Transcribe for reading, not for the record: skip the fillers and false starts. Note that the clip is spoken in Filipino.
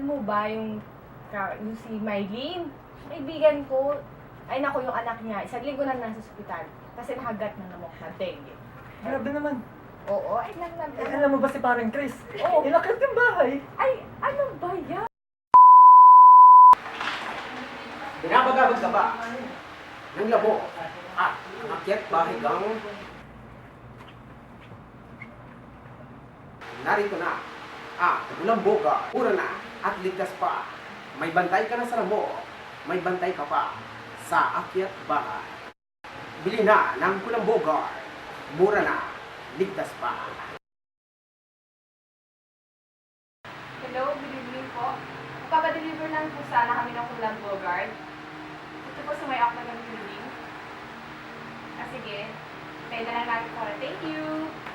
Alam mo ba yung si Mylene, kaibigan ko, ay naku, yung anak niya, isang linggo na nasa ospital kasi nakagat ng lamok na dengue. Grabe naman. Oo, ay Alam mo ba si parang Chris? Oo. Inakit yung bahay. Ay, ano ba yan? Binabagabag ka ba ng labo at akyat bahay gang narito na ulang boga, pura na at ligtas pa. May bantay ka na sa labo, may bantay ka pa sa akyat bahay. Bili na ng kulang boga, mura na, ligtas pa. Hello, good evening po. Papadeliver lang po sana kami ng Kulang Bogart. Ito po sa may Octagon Building. Sige. Kaya na lang natin po. Thank you!